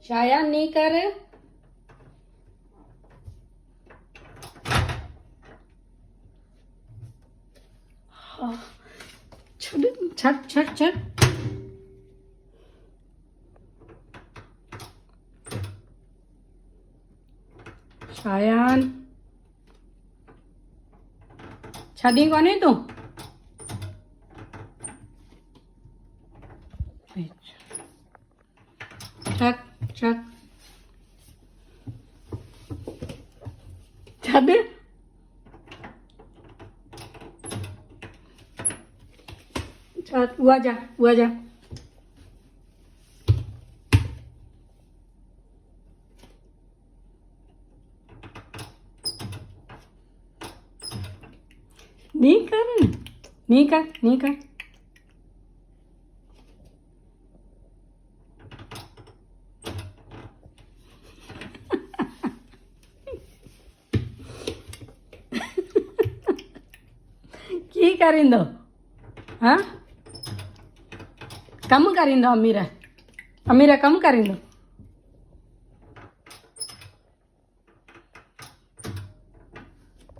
छाया नहीं कर। हाँ, छट छट छट छट। शायान छदी कोने तू छक छक छद छत हुआ जा हुआ जा। नहीं कर नहीं कर नहीं कर। की करींदो हाँ कम करींदो अमीरा अमीरा कम करींदो।